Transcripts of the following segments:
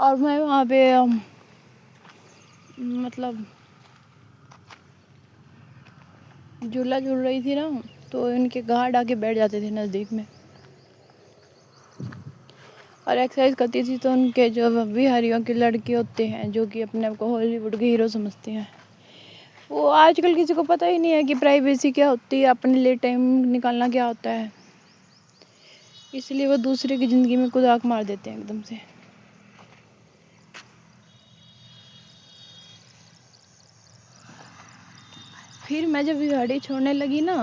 اور میں وہاں پہ مطلب جھولا جھول رہی تھی نا، تو ان کے گارڈ آ کے بیٹھ جاتے تھے نزدیک میں، اور ایکسرسائز کرتی تھی تو ان کے جو بہاریوں کے لڑکے ہوتے ہیں جو کہ اپنے آپ کو ہالی ووڈ کے ہیرو سمجھتے ہیں، وہ آج کل کسی کو پتہ ہی نہیں ہے کہ پرائیویسی کیا ہوتی ہے، اپنے لیے ٹائم نکالنا کیا ہوتا ہے، اس لیے وہ دوسرے کی زندگی میں خود آنکھ مار دیتے ہیں ایک دم سے۔ پھر میں جب گاڑی چھوڑنے لگی نا،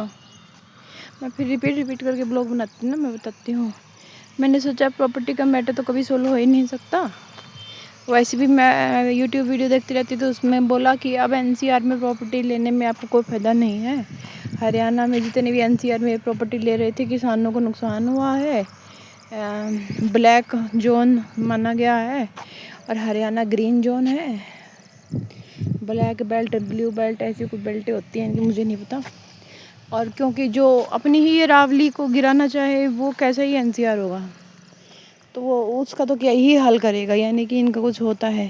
میں پھر ریپیٹ کر کے بلاگ بناتی ہوں نا، میں بتاتی ہوں، میں نے سوچا پراپرٹی کا میٹر تو کبھی سولو ہو ہی نہیں سکتا، ویسے بھی میں یوٹیوب ویڈیو دیکھتی رہتی تو اس میں بولا کہ اب NCR میں پراپرٹی لینے میں آپ کو کوئی فائدہ نہیں ہے، ہریانہ میں جتنے بھی NCR میں پراپرٹی لے رہے تھے کسانوں کو نقصان ہوا ہے، بلیک زون مانا گیا ہے، اور ہریانہ گرین زون ہے، بلیک بیلٹ بلیو بیلٹ ایسی کوئی بیلٹیں ہوتی ہیں مجھے نہیں پتا، اور کیونکہ جو اپنی ہی راولی کو گرانا چاہے وہ کیسا ہی NCR ہوگا، تو وہ اس کا تو کیا ہی حل کرے گا، یعنی کہ ان کا کچھ ہوتا ہے۔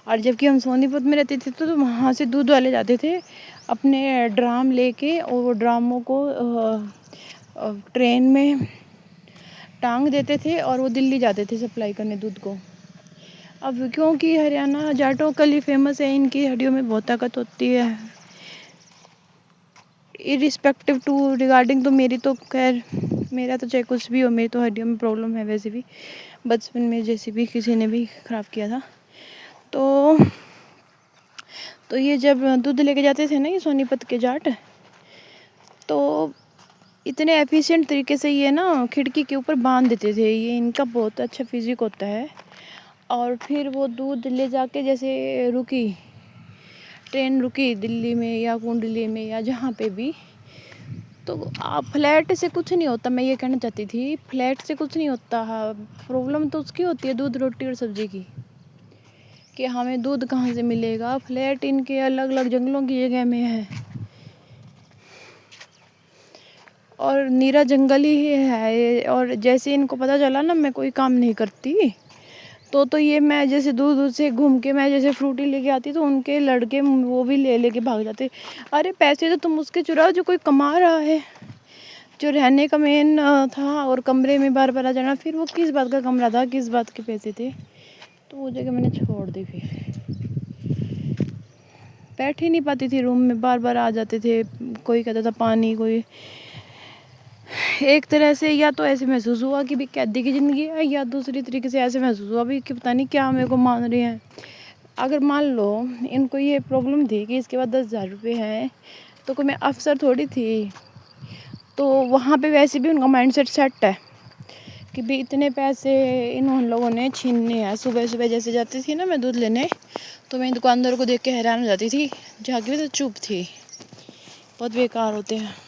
اور جب کہ ہم سونی پت میں رہتے تھے تو وہاں سے دودھ والے جاتے تھے اپنے ڈرام لے کے، اور وہ ڈراموں کو ٹرین میں ٹانگ دیتے تھے اور وہ دلی جاتے تھے سپلائی کرنے دودھ کو۔ اب کیونکہ ہریانہ جاٹوں کے لیے فیمس ہے، ان کی ہڈیوں میں بہت طاقت ہوتی ہے، ارسپیکٹو ٹو ریگارڈنگ تو میری تو خیر میرا تو چاہے کچھ بھی ہو، میری تو ہڈیوں میں پرابلم ہے ویسے بھی، بچپن میں جیسے بھی کسی نے بھی خراب کیا تھا، تو یہ جب دودھ لے کے جاتے تھے نا یہ سونی پت کے جاٹ، تو اتنے ایفیشینٹ طریقے سے یہ نا کھڑکی کے اوپر باندھ دیتے تھے، یہ ان کا بہت اچھا فزک ہوتا ہے، اور پھر وہ دودھ لے جا کے جیسے ٹرین رکی دلی میں یا کنڈلی میں یا جہاں پہ بھی، تو فلیٹ سے کچھ نہیں ہوتا، میں یہ کہنا چاہتی تھی فلیٹ سے کچھ نہیں ہوتا، پرابلم تو اس کی ہوتی ہے دودھ روٹی اور سبزی کی، کہ ہمیں دودھ کہاں سے ملے گا، فلیٹ ان کے الگ الگ جنگلوں کی جگہ میں ہے، اور نیرا جنگل ہی ہے، اور جیسے ان کو پتہ چلا نا میں کوئی کام نہیں کرتی، تو یہ میں جیسے دودھ سے گھوم کے میں جیسے فروٹی لے کے آتی تو ان کے لڑکے وہ بھی لے کے بھاگ جاتے، ارے پیسے تو تم اس کے چراؤ جو کوئی کما رہا ہے، جو رہنے کا مین تھا اور کمرے میں بار بار آ جانا، پھر وہ کس بات کا کمرہ تھا، کس بات کے پیسے تھے، تو وہ جگہ میں نے چھوڑ دی، پھر بیٹھ ہی نہیں پاتی تھی روم میں، بار بار آ جاتے تھے، کوئی کہتا تھا پانی، کوئی ایک طرح سے یا تو ایسے محسوس ہوا کہ بھی قیدی کی زندگی ہے، یا دوسری طریقے سے ایسے محسوس ہوا بھی کہ پتہ نہیں کیا میرے کو مان رہے ہیں، اگر مان لو ان کو یہ پرابلم تھی کہ اس کے بعد 10,000 روپے ہیں، تو کوئی میں افسر تھوڑی تھی، تو وہاں پہ ویسے بھی ان کا مائنڈ سیٹ ہے کہ بھی اتنے پیسے ان لوگوں نے چھیننے ہیں، صبح صبح جیسے جاتی تھی نا میں دودھ لینے، تو میں دکانداروں کو دیکھ کے حیران ہو جاتی تھی، جا کے بھی تو چپ تھی، بہت بیکار ہوتے ہیں۔